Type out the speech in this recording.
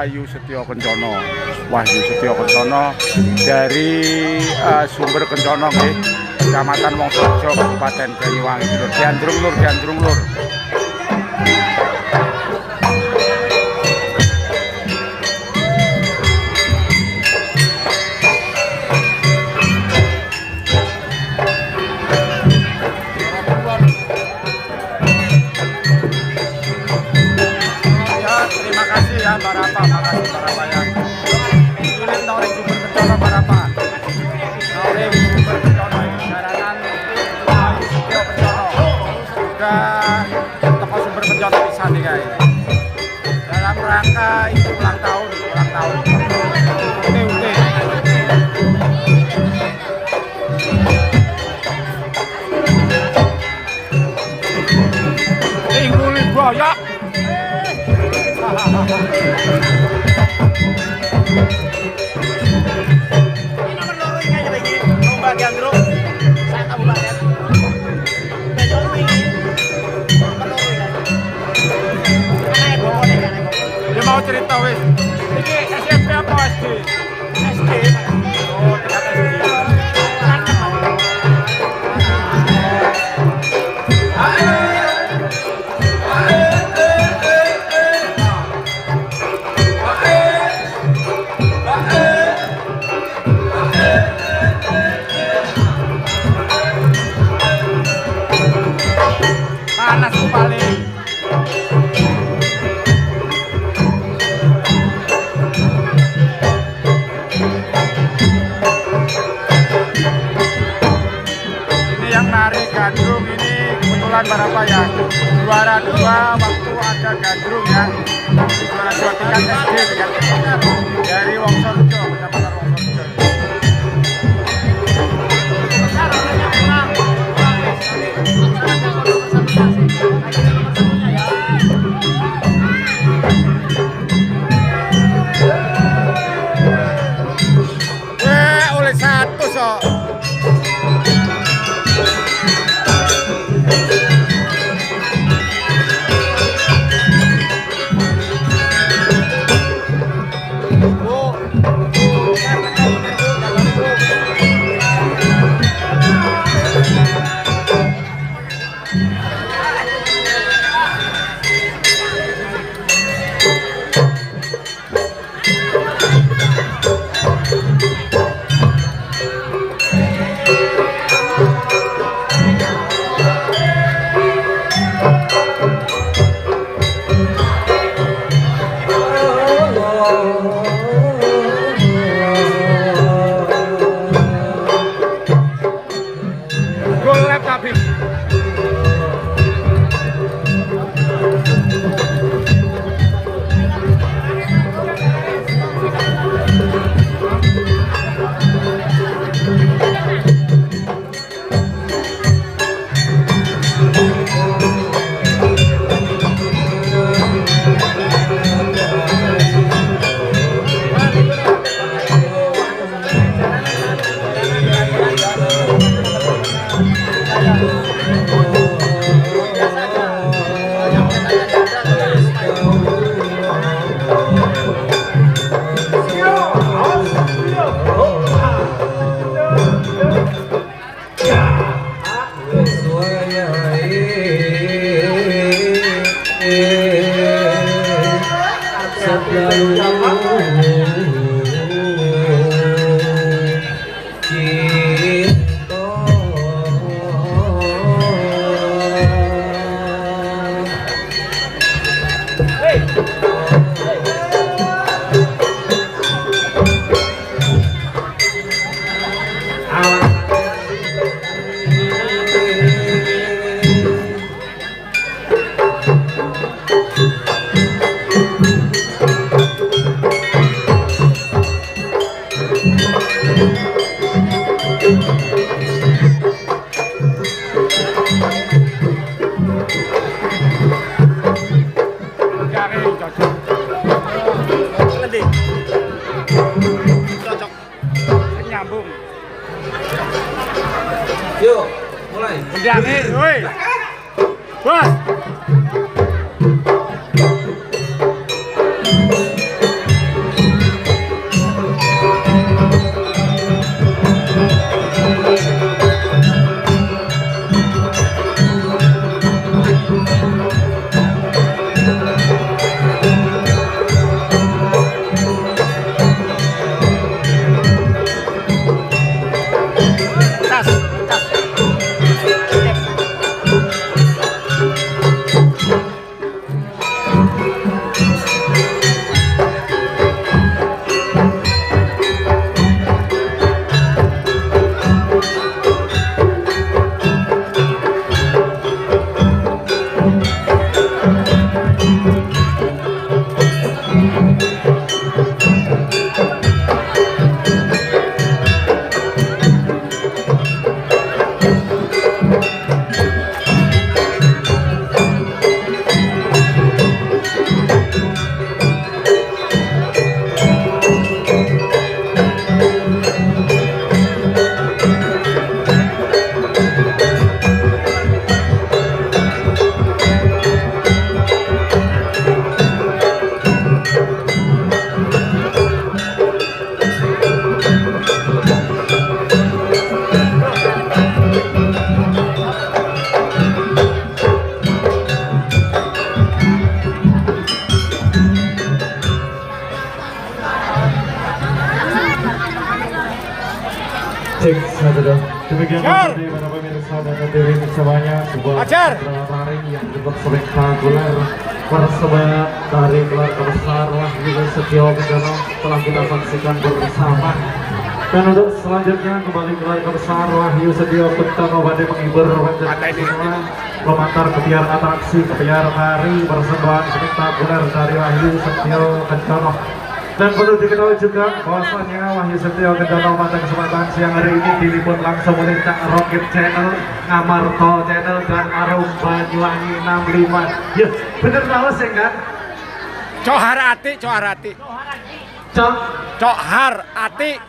Wahyu Setyo Kencono. Wahyu Setyo Kencono dari sumber Kencono nggih, Kecamatan Wongsorejo, Kabupaten Banyuwangi. Diandrung Lur, Diandrung Lur. Barapa, makasih Barapa ya. Sulit Noring sumber Kencono Barapa. Noring sumber Kencono jaranan Wahyu Setyo Kencono. Sudah toko sumber Kencono bisa nih guys. Dalam rangka itu ulang tahun. Ute. Tingguli boyok. Ini nomor loro ini aja lagi lomba gandrung saya kabupaten Banyuwangi ini nomor loro ini anaknya bawa nih kan Dia mau cerita wis. Iki SMP apa SD? SD Oh, tingkat SD. Panas paling. Ini yang nari gandrung ini kebetulan Barapa ya. Juara 2 waktu ada gandrung ya. Juara 2 tingkat SD dari Wongsorejo, Kecamatan Wongsorejo. Oleh satu so. Nyambung. Yuk, mulai. Undangi, woi. Bos. Cek saja. Demikian tadi para pemirsa dan hadirin semuanya, sebuah Ajar. taring yang cukup spektakuler persebaya dari keluarga besar Wahyu Setio Kencana telah kita saksikan bersama. Dan untuk selanjutnya kembali keluarga besar Wahyu Setio Kencana pada menghibur semua pemantar kebiar atraksi kebiar tari persembahan spektakuler dari Wahyu Setio Kencana. Dan perlu diketahui juga bahwasanya Wahyu Setio Kencana pada kesempatan siang hari ini diliput langsung oleh Cak Rocket Channel, Ngamarto Channel, dan Arum Banyuwangi 65. Ya, bener tahu sih kan? Cohar Ati. Cok Cohar Ati.